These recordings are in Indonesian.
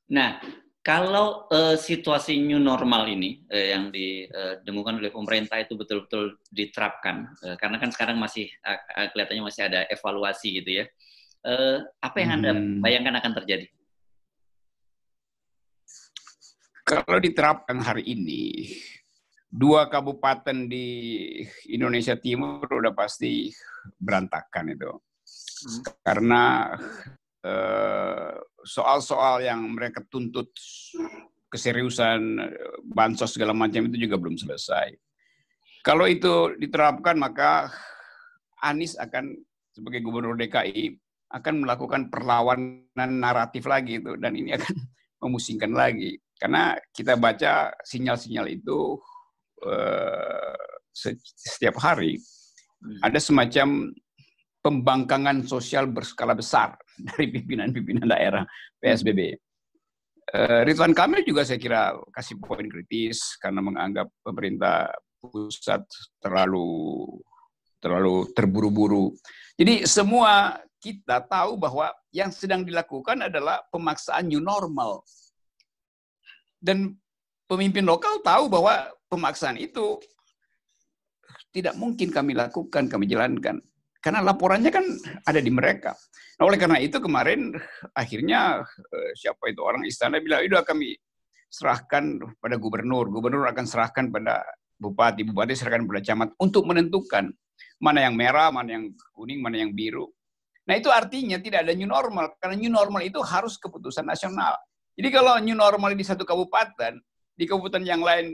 Nah, kalau situasi new normal ini yang didengungkan oleh pemerintah itu betul-betul diterapkan, karena kan sekarang masih kelihatannya masih ada evaluasi gitu ya. Apa yang Anda bayangkan akan terjadi? Kalau diterapkan hari ini, 2 kabupaten di Indonesia Timur udah pasti berantakan itu. Karena soal-soal yang mereka tuntut keseriusan bansos segala macam itu juga belum selesai. Kalau itu diterapkan, maka Anies akan sebagai gubernur DKI akan melakukan perlawanan naratif lagi itu, dan ini akan memusingkan lagi karena kita baca sinyal-sinyal itu setiap hari ada semacam pembangkangan sosial berskala besar dari pimpinan-pimpinan daerah PSBB. Ridwan Kamil juga saya kira kasih poin kritis karena menganggap pemerintah pusat terlalu terburu-buru. Jadi semua kita tahu bahwa yang sedang dilakukan adalah pemaksaan new normal. Dan pemimpin lokal tahu bahwa pemaksaan itu tidak mungkin kami lakukan, kami jalankan. Karena laporannya kan ada di mereka. Nah, oleh karena itu kemarin akhirnya siapa itu orang istana bilang, udah kami serahkan pada gubernur. Gubernur akan serahkan pada bupati. Bupati serahkan pada camat untuk menentukan mana yang merah, mana yang kuning, mana yang biru. Nah itu artinya tidak ada new normal. Karena new normal itu harus keputusan nasional. Jadi kalau new normal di satu kabupaten, di kabupaten yang lain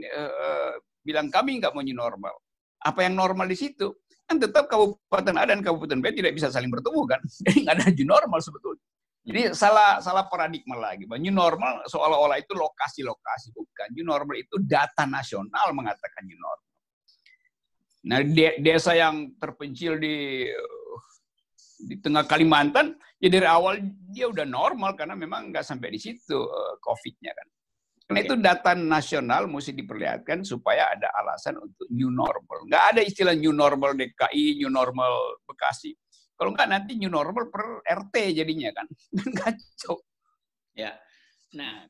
bilang kami nggak mau new normal. Apa yang normal di situ? Kan tetap kabupaten A dan kabupaten B tidak bisa saling bertemu kan. Jadi nggak ada new normal sebetulnya. Jadi salah paradigma lagi. New normal seolah-olah itu lokasi-lokasi. Bukan. New normal itu data nasional mengatakan new normal. Nah desa yang terpencil di tengah Kalimantan, ya dari awal dia udah normal karena memang nggak sampai di situ COVID-nya kan. Karena itu data nasional mesti diperlihatkan supaya ada alasan untuk new normal. Nggak ada istilah new normal DKI, new normal Bekasi. Kalau nggak nanti new normal per RT jadinya kan. Kacau. Ya. Nah,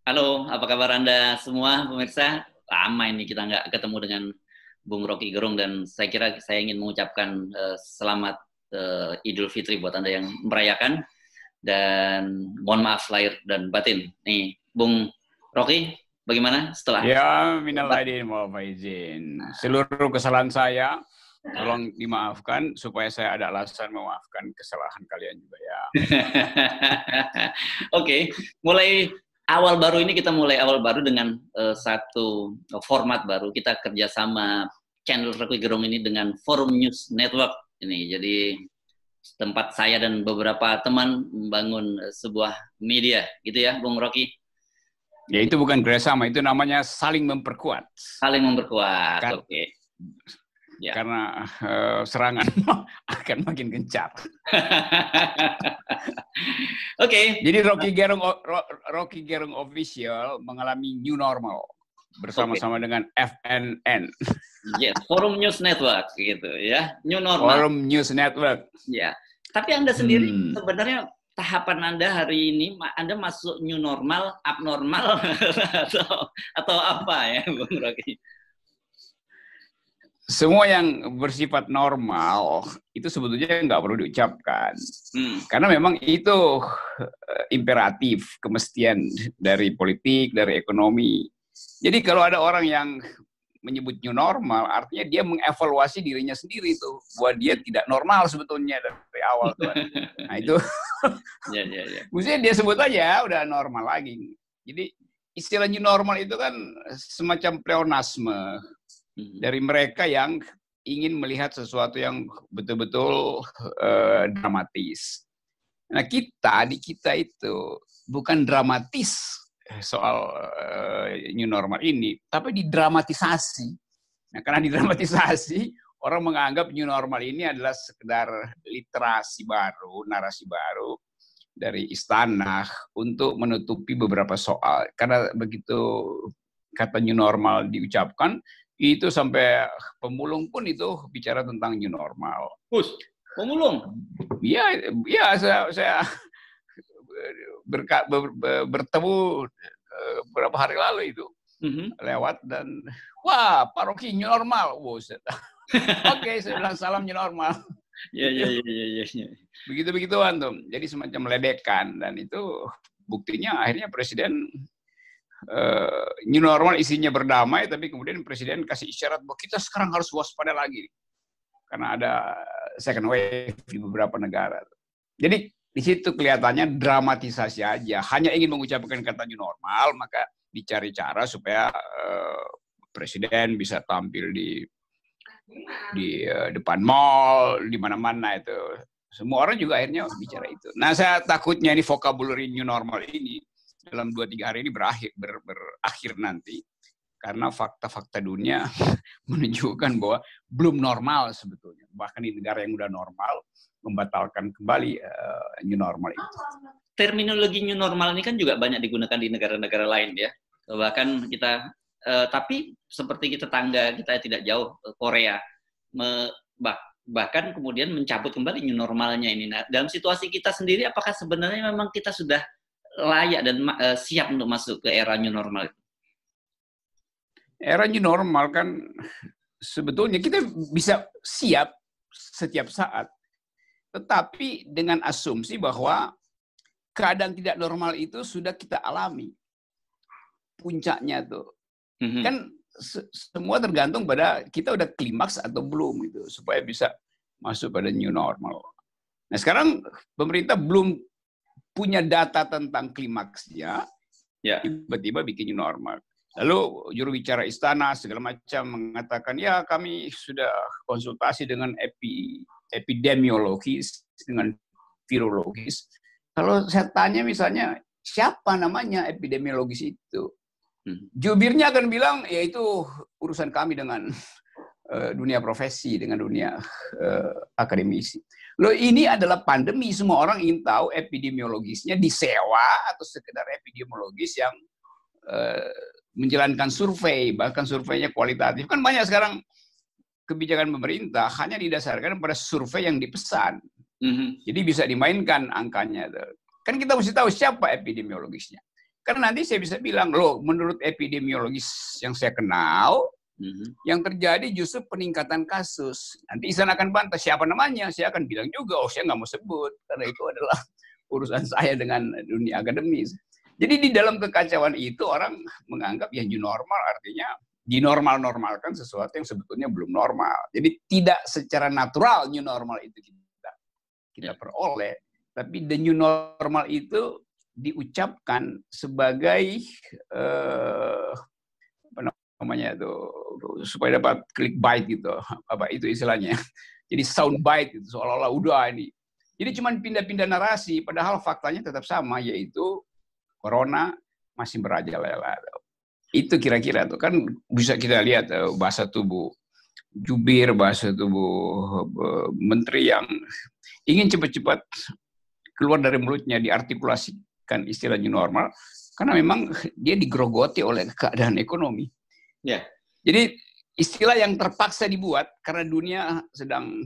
halo, apa kabar Anda semua pemirsa? Lama ini kita nggak ketemu dengan Bung Rocky Gerung, dan saya kira saya ingin mengucapkan selamat Idul Fitri buat Anda yang merayakan, dan mohon maaf lahir dan batin. Nih, Bung Rocky, bagaimana setelah? Ya, minal aidin wal faizin. Seluruh kesalahan saya tolong dimaafkan supaya saya ada alasan memaafkan kesalahan kalian juga ya. Oke, mulai awal baru ini kita mulai awal baru dengan satu format baru. Kita kerjasama channel Rocky Gerung ini dengan Forum News Network ini. Jadi tempat saya dan beberapa teman membangun sebuah media, gitu ya, Bung Rocky. Ya itu bukan kerjasama, itu namanya saling memperkuat. Saling memperkuat, oke. Ya. Karena serangan akan makin gencar. Oke. Jadi Rocky Gerung Official mengalami new normal bersama-sama dengan FNN. Yes, Forum News Network gitu ya, new normal. Forum News Network. Ya. Tapi Anda sendiri sebenarnya tahapan Anda hari ini, Anda masuk new normal, abnormal atau apa ya, Bung Rocky? Semua yang bersifat normal itu sebetulnya nggak perlu diucapkan, karena memang itu imperatif, kemestian dari politik, dari ekonomi. Jadi kalau ada orang yang menyebut new normal, artinya dia mengevaluasi dirinya sendiri tuh, bahwa dia tidak normal sebetulnya dari awal tuh. Nah itu, mestinya dia sebut aja udah normal lagi. Jadi istilah new normal itu kan semacam pleonasme dari mereka yang ingin melihat sesuatu yang betul-betul dramatis. Nah di kita itu bukan dramatis soal new normal ini, tapi didramatisasi. Nah karena didramatisasi, orang menganggap new normal ini adalah sekedar literasi baru, narasi baru dari istana untuk menutupi beberapa soal. Karena begitu kata new normal diucapkan, Itu sampai pemulung pun itu bicara tentang new normal. Pemulung? Iya, iya saya bertemu beberapa hari lalu itu lewat dan wah Pak Rocky new normal, Oke, saya bilang salam new normal. Iya. Begitu-begituan tuh, jadi semacam meledekan dan itu buktinya akhirnya presiden new normal isinya berdamai, tapi kemudian presiden kasih isyarat bahwa kita sekarang harus waspada lagi karena ada second wave di beberapa negara. Jadi di situ kelihatannya dramatisasi aja, hanya ingin mengucapkan kata new normal, maka dicari cara supaya presiden bisa tampil di depan mall, di mana-mana itu. Semua orang juga akhirnya bicara itu. Nah, saya takutnya ini vocabulary new normal ini dalam 2-3 hari ini berakhir nanti karena fakta-fakta dunia menunjukkan bahwa belum normal sebetulnya. Bahkan di negara yang udah normal membatalkan kembali new normal itu. Terminologi new normal ini kan juga banyak digunakan di negara-negara lain ya. Bahkan kita tapi seperti tetangga kita tidak jauh, Korea bahkan kemudian mencabut kembali new normalnya ini. Nah, dalam situasi kita sendiri apakah sebenarnya memang kita sudah layak dan siap untuk masuk ke era new normal itu? Era new normal kan sebetulnya kita bisa siap setiap saat. Tetapi dengan asumsi bahwa keadaan tidak normal itu sudah kita alami. Puncaknya tuh. Kan semua tergantung pada kita udah klimaks atau belum gitu supaya bisa masuk pada new normal. Nah, sekarang pemerintah belum punya data tentang klimaksnya, tiba-tiba bikin new normal. Lalu juru bicara istana segala macam mengatakan, ya kami sudah konsultasi dengan epidemiologis, dengan virologis. Kalau saya tanya misalnya, siapa namanya epidemiologis itu? Jubirnya akan bilang, ya itu urusan kami dengan dunia profesi, dengan dunia akademisi. Loh, ini adalah pandemi, semua orang ingin tahu epidemiologisnya disewa atau sekedar epidemiologis yang menjalankan survei, bahkan surveinya kualitatif. Kan banyak sekarang kebijakan pemerintah hanya didasarkan pada survei yang dipesan. Jadi bisa dimainkan angkanya. Kan kita mesti tahu siapa epidemiologisnya. Karena nanti saya bisa bilang, loh menurut epidemiologis yang saya kenal, yang terjadi justru peningkatan kasus. Nanti Ihsan akan bantah siapa namanya, saya akan bilang juga, oh saya nggak mau sebut, karena itu adalah urusan saya dengan dunia akademis. Jadi di dalam kekacauan itu orang menganggap ya new normal artinya dinormal-normalkan sesuatu yang sebetulnya belum normal. Jadi tidak secara natural new normal itu kita peroleh, tapi the new normal itu diucapkan sebagai apa namanya itu supaya dapat clickbait gitu, apa itu istilahnya. Jadi soundbite itu seolah-olah udah ini. Jadi cuma pindah-pindah narasi, padahal faktanya tetap sama, yaitu corona masih merajalela. Itu kira-kira tuh kan bisa kita lihat bahasa tubuh jubir, bahasa tubuh menteri yang ingin cepat-cepat keluar dari mulutnya diartikulasikan istilah new normal karena memang dia digerogoti oleh keadaan ekonomi. Ya. Jadi istilah yang terpaksa dibuat karena dunia sedang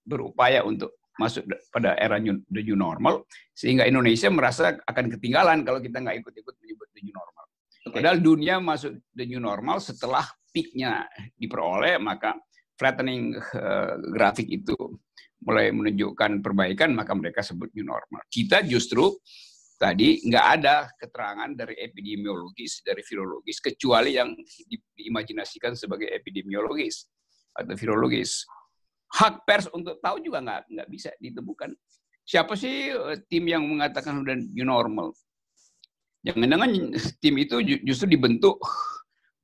berupaya untuk masuk pada era the new normal, sehingga Indonesia merasa akan ketinggalan kalau kita nggak ikut-ikut menyebut the new normal. Padahal dunia masuk the new normal setelah peak-nya diperoleh, maka flattening grafik itu mulai menunjukkan perbaikan, maka mereka sebut new normal. Kita justru tadi nggak ada keterangan dari epidemiologis, dari virologis, kecuali yang diimajinasikan sebagai epidemiologis atau virologis. Hak pers untuk tahu juga nggak bisa ditemukan. Siapa sih tim yang mengatakan udah new normal? Jangan-jangan tim itu justru dibentuk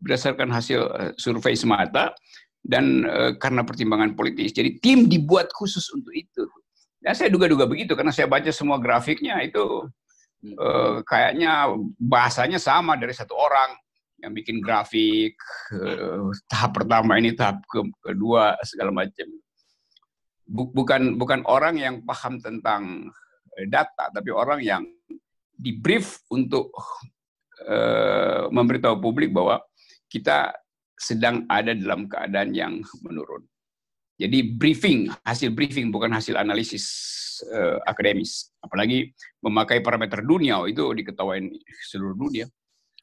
berdasarkan hasil survei semata dan karena pertimbangan politis. Jadi tim dibuat khusus untuk itu. Ya saya duga-duga begitu karena saya baca semua grafiknya itu kayaknya bahasanya sama dari satu orang yang bikin grafik tahap pertama ini, tahap kedua segala macam. Bukan orang yang paham tentang data, tapi orang yang di brief untuk memberitahu publik bahwa kita sedang ada dalam keadaan yang menurun. Jadi hasil briefing bukan hasil analisis akademis. Apalagi memakai parameter dunia, itu diketahui seluruh dunia.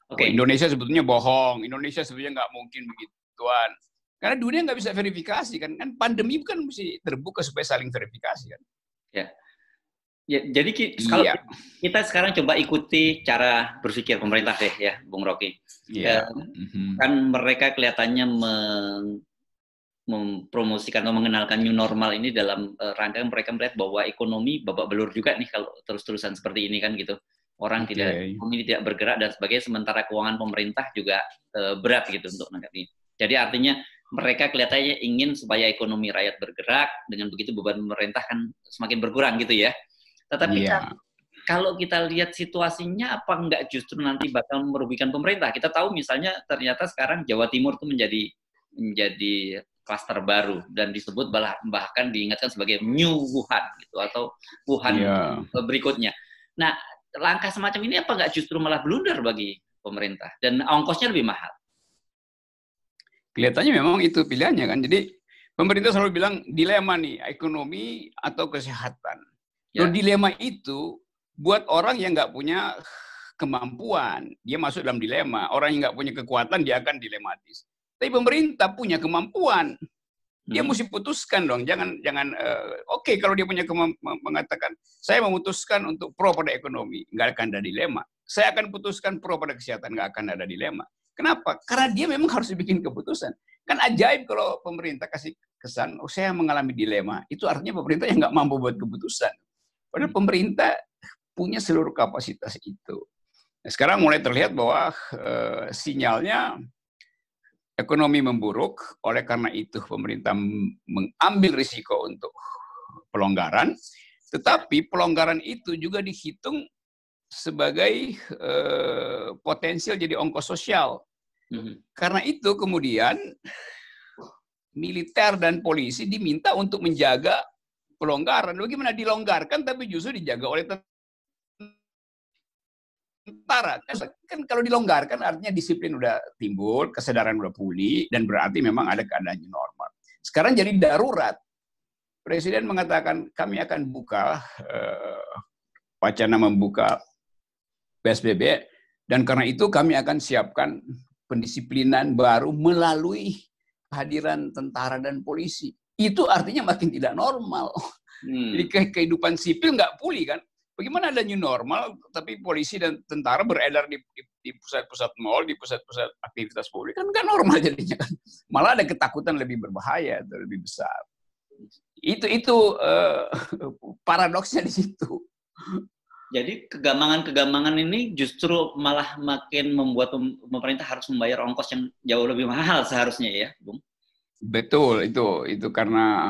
Oke. Indonesia sebetulnya bohong, Indonesia sebetulnya nggak mungkin begituan. Karena dunia nggak bisa verifikasi kan pandemi kan mesti terbuka supaya saling verifikasi kan. Ya. Ya, jadi kalau kita sekarang coba ikuti cara berpikir pemerintah deh ya, Bung Rocky. Iya. Kan mereka kelihatannya mempromosikan atau mengenalkan new normal ini dalam rangka mereka melihat bahwa ekonomi babak belur juga nih kalau terus-terusan seperti ini kan gitu. Orang ekonomi tidak bergerak dan sebagainya, sementara keuangan pemerintah juga berat gitu untuk menanggapi. Jadi artinya mereka kelihatannya ingin supaya ekonomi rakyat bergerak, dengan begitu beban pemerintah kan semakin berkurang gitu ya. Tetapi kalau kita lihat situasinya, apa enggak justru nanti bakal merugikan pemerintah? Kita tahu misalnya ternyata sekarang Jawa Timur itu menjadi klaster baru dan disebut bahkan diingatkan sebagai New Wuhan gitu atau Wuhan berikutnya. Nah, langkah semacam ini apa enggak justru malah blunder bagi pemerintah dan ongkosnya lebih mahal? Kelihatannya memang itu pilihannya kan. Jadi pemerintah selalu bilang dilema nih, ekonomi atau kesehatan. Dilema itu buat orang yang nggak punya kemampuan, dia masuk dalam dilema. Orang yang nggak punya kekuatan, dia akan dilematis. Tapi pemerintah punya kemampuan, dia mesti putuskan dong. Jangan oke, kalau dia punya mengatakan, saya memutuskan untuk pro pada ekonomi, nggak akan ada dilema. Saya akan putuskan pro pada kesehatan, nggak akan ada dilema. Kenapa? Karena dia memang harus bikin keputusan. Kan ajaib kalau pemerintah kasih kesan, saya mengalami dilema. Itu artinya pemerintah yang nggak mampu buat keputusan. Padahal pemerintah punya seluruh kapasitas itu. Nah, sekarang mulai terlihat bahwa sinyalnya ekonomi memburuk, oleh karena itu pemerintah mengambil risiko untuk pelonggaran, tetapi pelonggaran itu juga dihitung sebagai potensial jadi ongkos sosial. Karena itu kemudian militer dan polisi diminta untuk menjaga pelonggaran. Bagaimana dilonggarkan tapi justru dijaga oleh tentara. Kan kalau dilonggarkan artinya disiplin udah timbul, kesadaran udah pulih, dan berarti memang ada keadaan normal. Sekarang jadi darurat. Presiden mengatakan kami akan buka, wacana membuka PSBB, dan karena itu kami akan siapkan pendisiplinan baru melalui kehadiran tentara dan polisi. Itu artinya makin tidak normal. Jadi kehidupan sipil nggak pulih kan. Bagaimana ada new normal, tapi polisi dan tentara beredar di pusat-pusat mall, di pusat-pusat aktivitas publik, kan nggak normal jadinya kan. Malah ada ketakutan lebih berbahaya, lebih besar. Itu paradoksnya di situ. Jadi kegamangan-kegamangan ini justru malah makin membuat pemerintah harus membayar ongkos yang jauh lebih mahal seharusnya ya, Bung? Betul, itu karena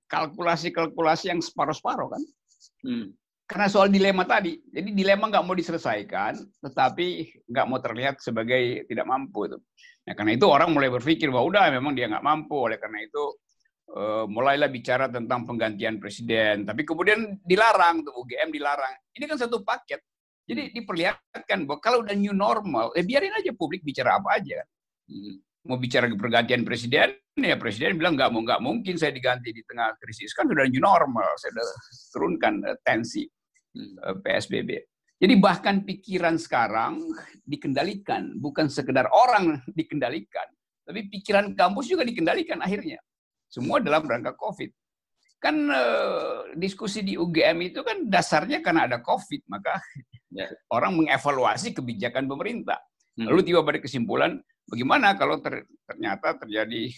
kalkulasi-kalkulasi yang separuh-separuh kan. Karena soal dilema tadi, jadi dilema nggak mau diselesaikan, tetapi nggak mau terlihat sebagai tidak mampu. Nah, karena itu orang mulai berpikir bahwa udah memang dia nggak mampu, oleh karena itu mulailah bicara tentang penggantian presiden, tapi kemudian dilarang, tuh UGM dilarang. Ini kan satu paket. Jadi diperlihatkan bahwa kalau udah new normal, biarin aja publik bicara apa aja. Mau bicara pergantian presiden, ya presiden bilang nggak mungkin saya diganti di tengah krisis, kan sudah new normal, saya sudah turunkan tensi PSBB. Jadi bahkan pikiran sekarang dikendalikan, bukan sekedar orang dikendalikan, tapi pikiran kampus juga dikendalikan akhirnya. Semua dalam rangka COVID. Kan diskusi di UGM itu kan dasarnya karena ada COVID, maka orang mengevaluasi kebijakan pemerintah. Lalu tiba pada kesimpulan, bagaimana kalau ternyata terjadi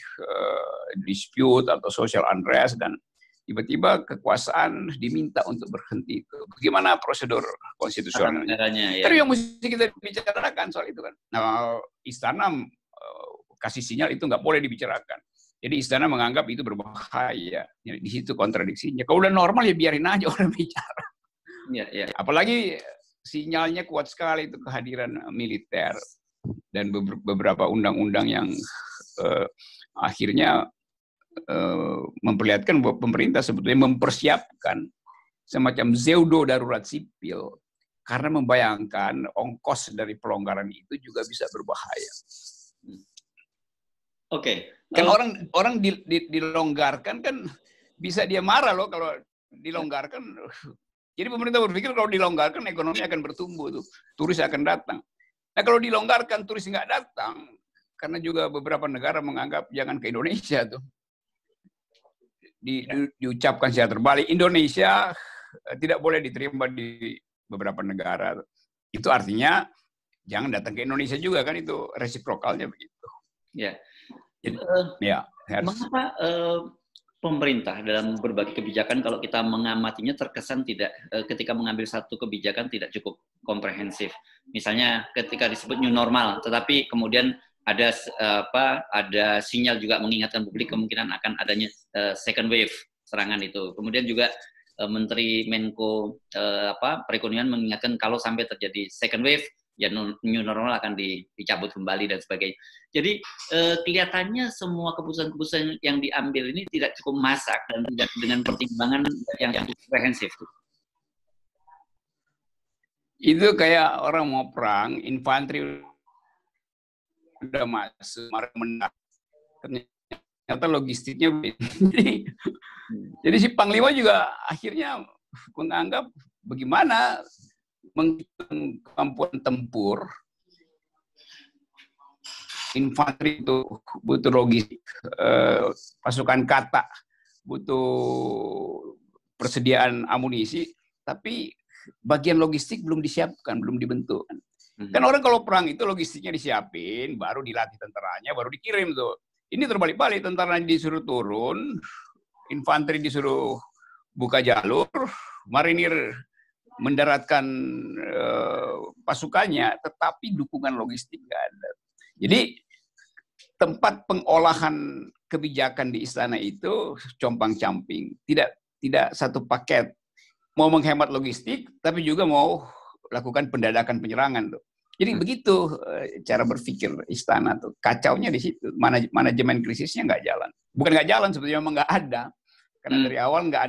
dispute atau social unrest dan tiba-tiba kekuasaan diminta untuk berhenti itu. Bagaimana prosedur konstitusionalnya? Tapi yang mesti kita bicarakan soal itu kan. Nah, istana kasih sinyal itu nggak boleh dibicarakan. Jadi istana menganggap itu berbahaya. Di situ kontradiksinya. Kalau udah normal ya biarin aja orang bicara. Apalagi sinyalnya kuat sekali itu kehadiran militer dan beberapa undang-undang yang akhirnya memperlihatkan bahwa pemerintah sebetulnya mempersiapkan semacam pseudo darurat sipil karena membayangkan ongkos dari pelonggaran itu juga bisa berbahaya. Oke. Kan orang dilonggarkan kan bisa dia marah loh kalau dilonggarkan. Jadi pemerintah berpikir kalau dilonggarkan ekonomi akan bertumbuh tuh, turis akan datang. Nah kalau dilonggarkan turis nggak datang, karena juga beberapa negara menganggap jangan ke Indonesia tuh. Diucapkan secara terbalik, Indonesia tidak boleh diterima di beberapa negara. Itu artinya jangan datang ke Indonesia juga kan, itu resiprokalnya begitu. Ya. Jadi, ya. Mengapa pemerintah dalam berbagai kebijakan kalau kita mengamatinya terkesan tidak ketika mengambil satu kebijakan tidak cukup komprehensif. Misalnya ketika disebut new normal, tetapi kemudian ada ada sinyal juga mengingatkan publik kemungkinan akan adanya second wave serangan itu. Kemudian juga Menteri Menko Perekonomian mengingatkan kalau sampai terjadi second wave ya new normal akan dicabut kembali dan sebagainya. Jadi kelihatannya semua keputusan-keputusan yang diambil ini tidak cukup masak dan tidak dengan pertimbangan yang komprehensif. Itu kayak orang mau perang, infanteri udah masuk, menang. Ternyata logistiknya jadi si Panglima juga akhirnya menganggap bagaimana menghitung kemampuan tempur, infanteri itu butuh logistik, pasukan kata butuh persediaan amunisi, tapi bagian logistik belum disiapkan, belum dibentuk. Kan orang kalau perang itu logistiknya disiapin, baru dilatih tentaranya, baru dikirim tuh. Ini terbalik-balik, tentara disuruh turun, infanteri disuruh buka jalur, marinir mendaratkan pasukannya, tetapi dukungan logistik nggak ada. Jadi tempat pengolahan kebijakan di istana itu compang-camping, tidak satu paket. Mau menghemat logistik, tapi juga mau lakukan pendadakan penyerangan tuh. Jadi begitu cara berpikir istana tuh, kacaunya di situ. Manajemen krisisnya nggak jalan. Bukan nggak jalan, sebetulnya memang nggak ada. Karena dari awal nggak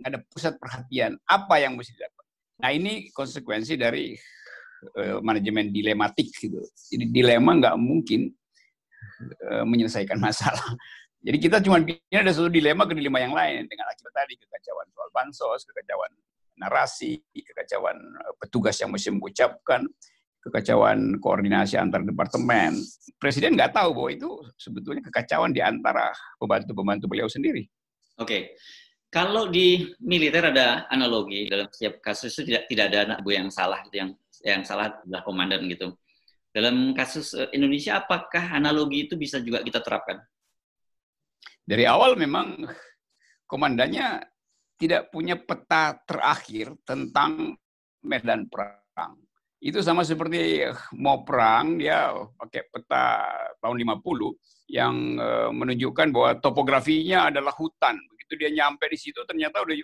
ada pusat perhatian apa yang mesti dilakukan. Nah ini konsekuensi dari manajemen dilematik gitu. Jadi dilema nggak mungkin menyelesaikan masalah. Jadi kita cuma ini ada satu dilema ke dilema yang lain dengan akibat tadi kekacauan soal bansos, kekacauan narasi, kekacauan petugas yang mesti mengucapkan, kekacauan koordinasi antar departemen. Presiden nggak tahu bahwa itu sebetulnya kekacauan di antara pembantu-pembantu beliau sendiri. Oke. Kalau di militer ada analogi dalam setiap kasus itu tidak ada anak buah yang salah, yang salah adalah komandan gitu. Dalam kasus Indonesia apakah analogi itu bisa juga kita terapkan? Dari awal memang komandannya tidak punya peta terakhir tentang medan perang. Itu sama seperti mau perang dia pakai peta tahun 50 yang menunjukkan bahwa topografinya adalah hutan. Begitu dia nyampe di situ ternyata udah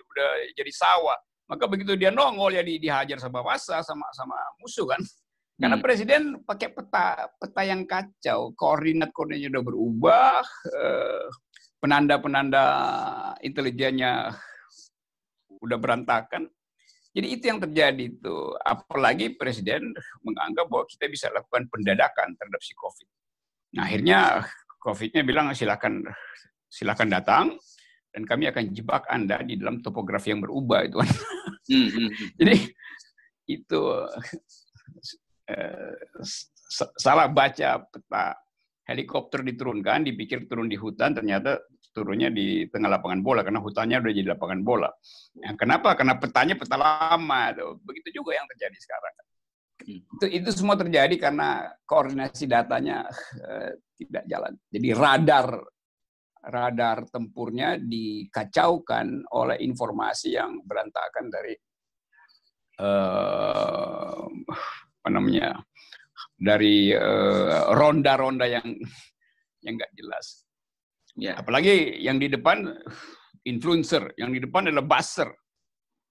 jadi sawah. Maka begitu dia nongol ya dihajar sama massa sama musuh kan. Karena presiden pakai peta yang kacau, koordinatnya udah berubah, penanda-penanda intelijennya udah berantakan. Jadi itu yang terjadi itu. Apalagi presiden menganggap bahwa kita bisa lakukan pendadakan terhadap si COVID. Nah akhirnya COVID-nya bilang silakan datang dan kami akan jebak Anda di dalam topografi yang berubah itu. Jadi itu salah baca peta. Helikopter diturunkan, dipikir turun di hutan, ternyata turunnya di tengah lapangan bola karena hutannya udah jadi lapangan bola. Nah, kenapa? Karena petanya peta lama. Tuh. Begitu juga yang terjadi sekarang. Itu semua terjadi karena koordinasi datanya tidak jalan. Jadi radar tempurnya dikacaukan oleh informasi yang berantakan dari dari ronda-ronda yang nggak jelas. Ya. Apalagi yang di depan influencer, yang di depan adalah buzzer.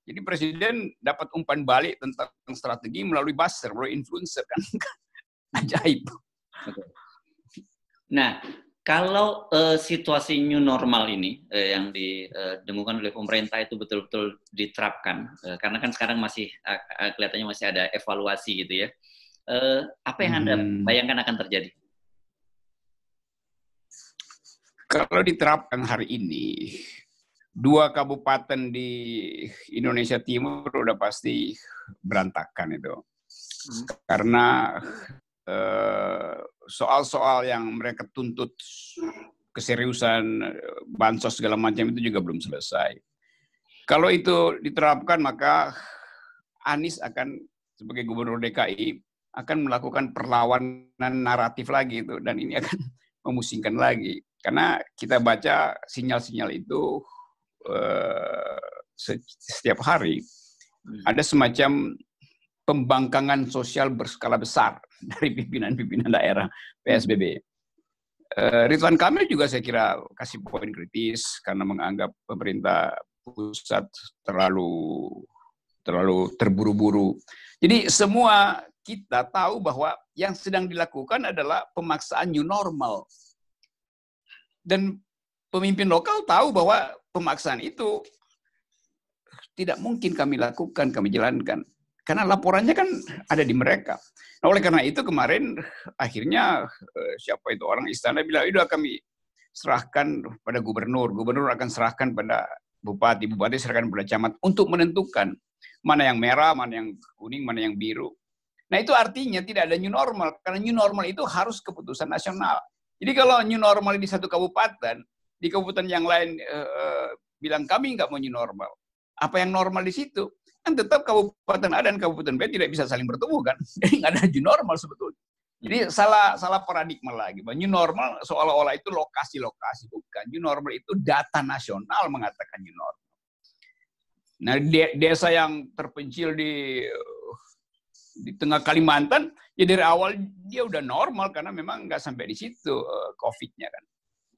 Jadi presiden dapat umpan balik tentang strategi melalui buzzer, melalui influencer kan. Ajaib. Nah, Kalau situasi new normal ini yang didengungkan oleh pemerintah itu betul-betul diterapkan, karena kan sekarang masih kelihatannya masih ada evaluasi gitu ya. Apa yang Anda bayangkan akan terjadi? Kalau diterapkan hari ini, 2 kabupaten di Indonesia Timur udah pasti berantakan itu. Karena soal-soal yang mereka tuntut keseriusan bansos segala macam itu juga belum selesai. Kalau itu diterapkan, maka Anies akan sebagai gubernur DKI akan melakukan perlawanan naratif lagi itu, dan ini akan memusingkan lagi karena kita baca sinyal-sinyal itu setiap hari ada semacam pembangkangan sosial berskala besar dari pimpinan-pimpinan daerah PSBB. Ridwan Kamil juga saya kira kasih poin kritis karena menganggap pemerintah pusat terlalu terburu-buru. Jadi semua kita tahu bahwa yang sedang dilakukan adalah pemaksaan new normal. Dan pemimpin lokal tahu bahwa pemaksaan itu tidak mungkin kami lakukan, kami jalankan. Karena laporannya kan ada di mereka. Nah, oleh karena itu kemarin akhirnya siapa itu orang istana bilang, udah kami serahkan pada gubernur. Gubernur akan serahkan pada bupati. Bupati serahkan pada camat untuk menentukan mana yang merah, mana yang kuning, mana yang biru. Nah itu artinya tidak ada new normal. Karena new normal itu harus keputusan nasional. Jadi kalau new normal di satu kabupaten, di kabupaten yang lain bilang kami nggak mau new normal. Apa yang normal di situ? Kan tetap kabupaten A dan kabupaten B tidak bisa saling bertemu kan. Jadi nggak ada new normal sebetulnya. Jadi salah paradigma lagi. New normal seolah-olah itu lokasi-lokasi. Bukan. New normal itu data nasional mengatakan new normal. Nah desa yang terpencil di tengah Kalimantan, ya dari awal dia udah normal karena memang nggak sampai di situ COVID-nya kan.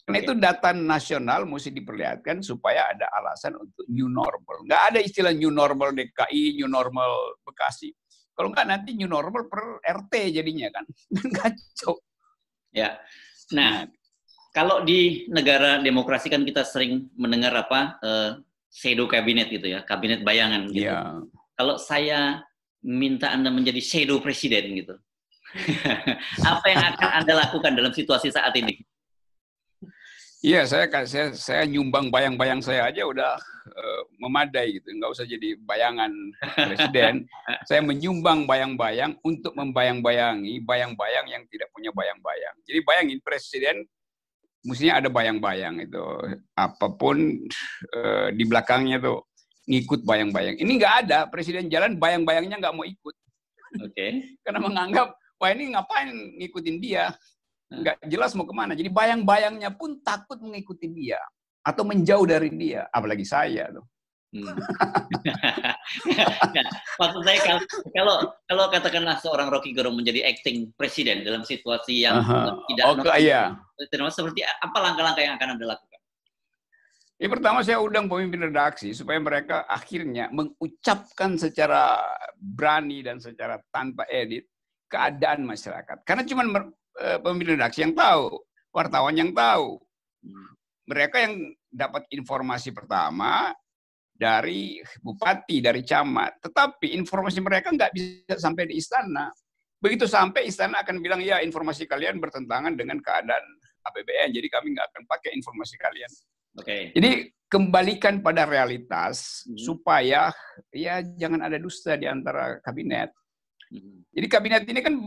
Karena itu data nasional mesti diperlihatkan supaya ada alasan untuk new normal. Nggak ada istilah new normal DKI, new normal Bekasi. Kalau nggak nanti new normal per RT jadinya kan. Kacau. Ya. Nah, kalau di negara demokrasi kan kita sering mendengar shadow cabinet gitu ya, kabinet bayangan gitu. Ya. Kalau saya minta Anda menjadi shadow presiden gitu. Apa yang akan Anda lakukan dalam situasi saat ini? Iya, saya nyumbang bayang-bayang saya aja udah memadai gitu, nggak usah jadi bayangan presiden. Saya menyumbang bayang-bayang untuk membayang-bayangi bayang-bayang yang tidak punya bayang-bayang. Jadi bayangin presiden, mestinya ada bayang-bayang itu, apapun di belakangnya tuh ngikut bayang-bayang. Ini nggak ada, presiden jalan bayang-bayangnya nggak mau ikut. Oke. Karena menganggap wah ini ngapain ngikutin dia. Nggak jelas mau kemana. Jadi bayang-bayangnya pun takut mengikuti dia atau menjauh dari dia, apalagi saya tuh. Nah, maksud saya kalau katakanlah seorang Rocky Gerung menjadi acting presiden dalam situasi yang tidak normal, seperti apa langkah-langkah yang akan Anda lakukan? Ya, pertama saya undang pemimpin redaksi supaya mereka akhirnya mengucapkan secara berani dan secara tanpa edit keadaan masyarakat. Karena cuma pemimpin redaksi yang tahu, wartawan yang tahu. Mereka yang dapat informasi pertama dari bupati, dari camat. Tetapi informasi mereka nggak bisa sampai di istana. Begitu sampai, istana akan bilang, ya informasi kalian bertentangan dengan keadaan APBN, jadi kami nggak akan pakai informasi kalian. Jadi kembalikan pada realitas supaya ya jangan ada dusta di antara kabinet. Jadi kabinet ini kan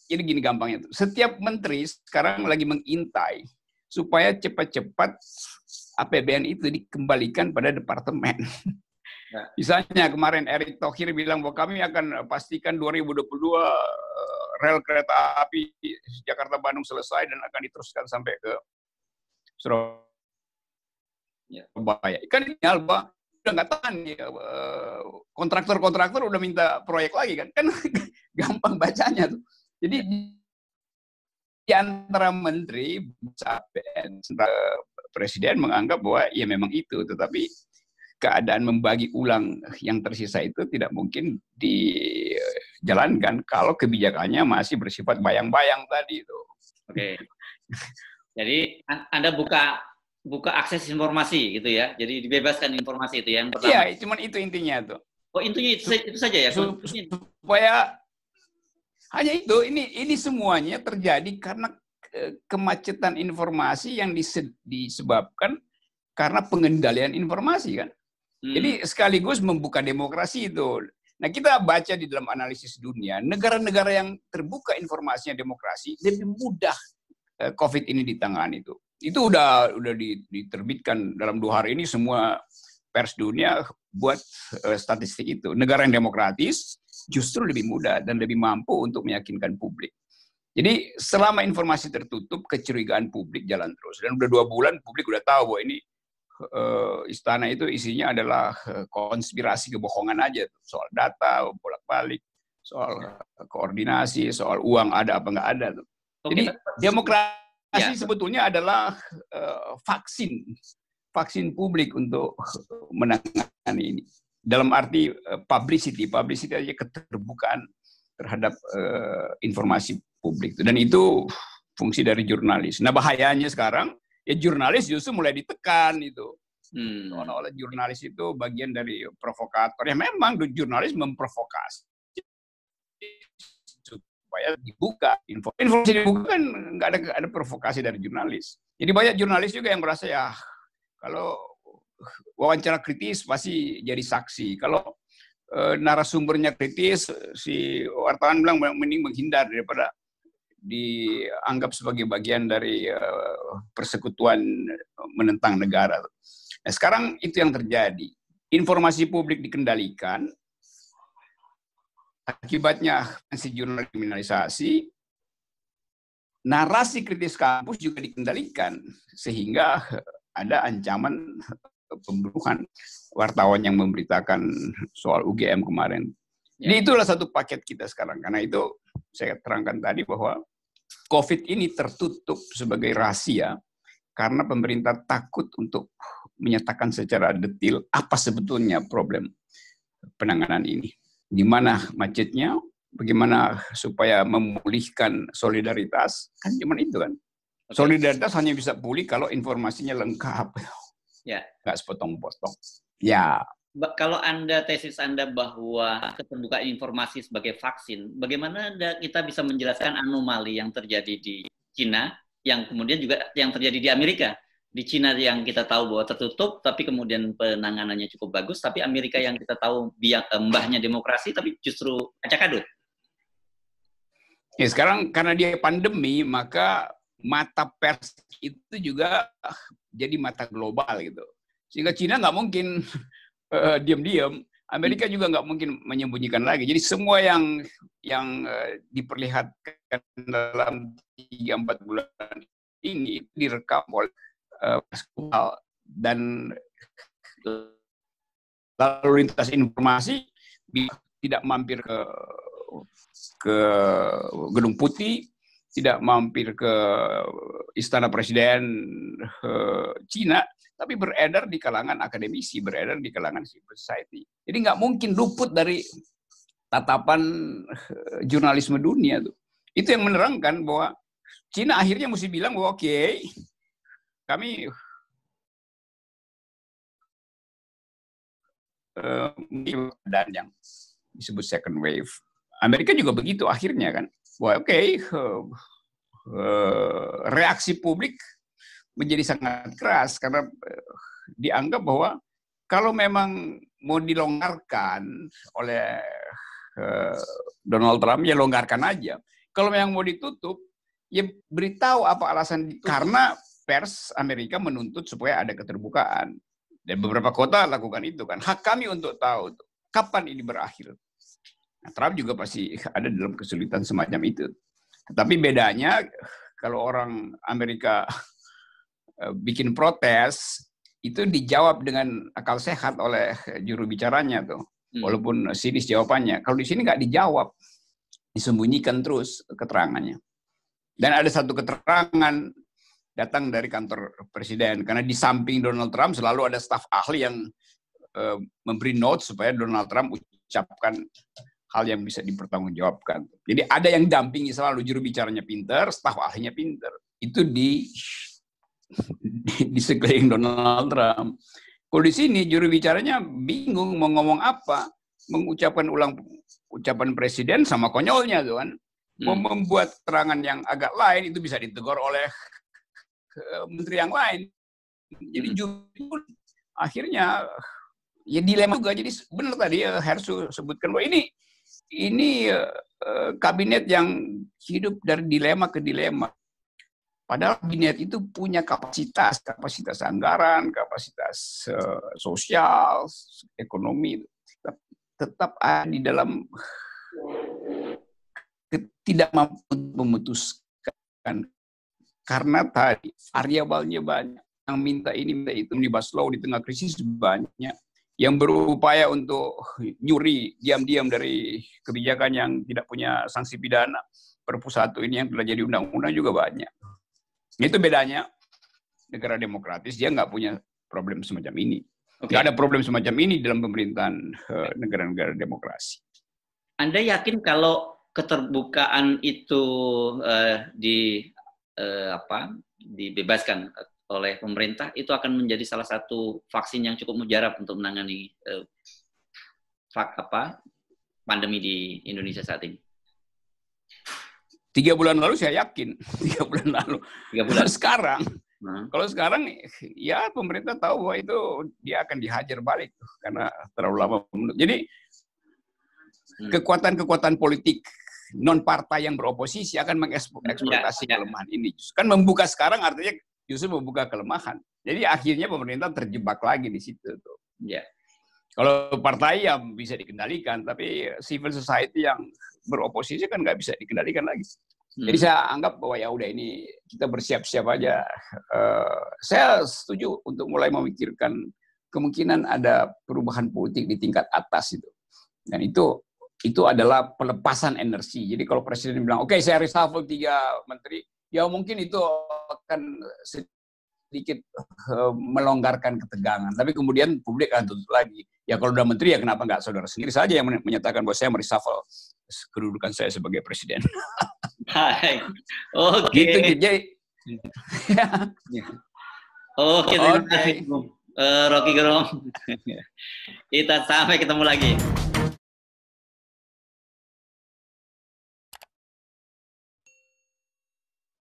jadi gini gampangnya tuh. Setiap menteri sekarang lagi mengintai supaya cepat-cepat APBN itu dikembalikan pada departemen. Misalnya kemarin Erick Thohir bilang bahwa kami akan pastikan 2022 rel kereta api Jakarta Bandung selesai dan akan diteruskan sampai ke Surabaya. Kan ini Alba udah nggak tahan ya, kontraktor udah minta proyek lagi kan gampang bacanya tuh. Jadi di antara menteri presiden menganggap bahwa ya memang itu, tetapi keadaan membagi ulang yang tersisa itu tidak mungkin dijalankan kalau kebijakannya masih bersifat bayang-bayang tadi itu. Oke. Jadi Anda buka akses informasi gitu ya. Jadi dibebaskan informasi itu yang pertama. Iya, cuman itu intinya tuh. Oh, intinya itu saja ya. Supaya hanya itu, ini semuanya terjadi karena kemacetan informasi yang disebabkan karena pengendalian informasi kan. Jadi sekaligus membuka demokrasi itu. Nah, kita baca di dalam analisis dunia, negara-negara yang terbuka informasinya demokrasi lebih mudah COVID ini ditangani itu. Itu udah diterbitkan dalam 2 hari ini semua pers dunia buat statistik itu. Negara yang demokratis justru lebih mudah dan lebih mampu untuk meyakinkan publik. Jadi selama informasi tertutup, kecurigaan publik jalan terus. Dan udah 2 bulan publik udah tahu bahwa ini istana itu isinya adalah konspirasi kebohongan aja, soal data bolak-balik, soal koordinasi, soal uang ada apa nggak ada. Jadi demokrasi sebetulnya adalah vaksin publik untuk menangani ini. Dalam arti publicity aja, keterbukaan terhadap informasi publik. Dan itu fungsi dari jurnalis. Nah, bahayanya sekarang ya jurnalis justru mulai ditekan itu. Oleh jurnalis itu bagian dari provokator. Ya memang jurnalis memprovokasi supaya dibuka. Informasi dibuka kan nggak ada provokasi dari jurnalis. Jadi banyak jurnalis juga yang merasa ya kalau wawancara kritis pasti jadi saksi. Kalau narasumbernya kritis, si wartawan bilang mending menghindar daripada dianggap sebagai bagian dari persekutuan menentang negara. Nah, sekarang itu yang terjadi. Informasi publik dikendalikan, akibatnya si jurnal kriminalisasi, narasi kritis kampus juga dikendalikan, sehingga ada ancaman pembunuhan wartawan yang memberitakan soal UGM kemarin. Jadi itulah satu paket kita sekarang. Karena itu saya terangkan tadi bahwa COVID ini tertutup sebagai rahasia karena pemerintah takut untuk menyatakan secara detail apa sebetulnya problem penanganan ini. Di mana macetnya, bagaimana supaya memulihkan solidaritas, kan cuma itu kan. Solidaritas hanya bisa pulih kalau informasinya lengkap. Ya. Nggak sepotong-potong. Ya. Kalau tesis Anda bahwa keterbukaan informasi sebagai vaksin, bagaimana kita bisa menjelaskan anomali yang terjadi di Cina, yang kemudian juga yang terjadi di Amerika? Di Cina yang kita tahu bahwa tertutup, tapi kemudian penanganannya cukup bagus, tapi Amerika yang kita tahu mbahnya demokrasi, tapi justru acak-adut. Ya sekarang karena dia pandemi, maka mata pers itu juga jadi mata global gitu. Sehingga Cina nggak mungkin diam-diam, Amerika juga nggak mungkin menyembunyikan lagi. Jadi semua yang diperlihatkan dalam 3-4 bulan ini direkam oleh dan lalu lintas informasi tidak mampir ke Gedung Putih, tidak mampir ke Istana Presiden Cina, tapi beredar di kalangan akademisi, beredar di kalangan civil society. Jadi nggak mungkin luput dari tatapan jurnalisme dunia tuh. Itu yang menerangkan bahwa Cina akhirnya mesti bilang bahwa oke, kami dan yang disebut second wave. Amerika juga begitu akhirnya kan. Bahwa reaksi publik menjadi sangat keras karena dianggap bahwa kalau memang mau dilonggarkan oleh Donald Trump, ya longgarkan aja. Kalau memang mau ditutup, ya beritahu apa alasan. Karena pers Amerika menuntut supaya ada keterbukaan. Dan beberapa kota lakukan itu kan. Hak kami untuk tahu kapan ini berakhir. Nah, Trump juga pasti ada dalam kesulitan semacam itu. Tetapi bedanya kalau orang Amerika bikin protes, itu dijawab dengan akal sehat oleh juru bicaranya tuh. Walaupun sinis jawabannya. Kalau di sini nggak dijawab, disembunyikan terus keterangannya. Dan ada satu keterangan datang dari kantor presiden. Karena di samping Donald Trump selalu ada staf ahli yang memberi note supaya Donald Trump ucapkan hal yang bisa dipertanggungjawabkan. Jadi ada yang dampingi selalu, juru bicaranya pinter, staf ahlinya pinter. Itu di sekeliling Donald Trump. Kalau di sini juru bicaranya bingung mau ngomong apa, mengucapkan ulang ucapan presiden sama konyolnya tuh kan. Mau membuat terangan yang agak lain itu bisa ditegur oleh menteri yang lain. Jadi akhirnya ya dilema juga. Jadi benar tadi Hersu sebutkan bahwa ini kabinet yang hidup dari dilema ke dilema. Padahal kabinet itu punya kapasitas anggaran, kapasitas sosial, ekonomi, tetap ada di dalam tidak mampu memutuskan karena tadi variabelnya banyak. Yang minta ini minta itu, omnibus law di tengah krisis banyak. Yang berupaya untuk nyuri diam-diam dari kebijakan yang tidak punya sanksi pidana. Perpu 1 ini yang telah jadi undang-undang juga banyak. Itu bedanya negara demokratis, dia nggak punya problem semacam ini. Nggak ada problem semacam ini dalam pemerintahan negara-negara demokrasi. Anda yakin kalau keterbukaan itu dibebaskan oleh pemerintah, itu akan menjadi salah satu vaksin yang cukup mujarab untuk menangani pandemi di Indonesia saat ini? 3 bulan lalu saya yakin, 3 bulan lalu. 3 bulan. Kalau sekarang ya pemerintah tahu bahwa itu dia akan dihajar balik karena terlalu lama. Jadi kekuatan-kekuatan politik non partai yang beroposisi akan mengeksploitasi kelemahan ini. Kan membuka sekarang artinya justru membuka kelemahan. Jadi akhirnya pemerintah terjebak lagi di situ tuh. Ya. Kalau partai yang bisa dikendalikan, tapi civil society yang beroposisi kan nggak bisa dikendalikan lagi. Jadi saya anggap bahwa ya udah ini kita bersiap-siap aja. Saya setuju untuk mulai memikirkan kemungkinan ada perubahan politik di tingkat atas itu. Dan itu adalah pelepasan energi. Jadi kalau presiden bilang, oke, saya reshuffle 3 menteri, ya mungkin itu akan sedikit melonggarkan ketegangan. Tapi kemudian publik akan tuntut lagi. Ya kalau udah menteri ya kenapa nggak saudara sendiri saja yang menyatakan bahwa saya mereshuffle kedudukan saya sebagai presiden. Baik. Oke. Gitu, jadi. Oke, terima kasih Rocky Gerung. Kita sampai ketemu lagi.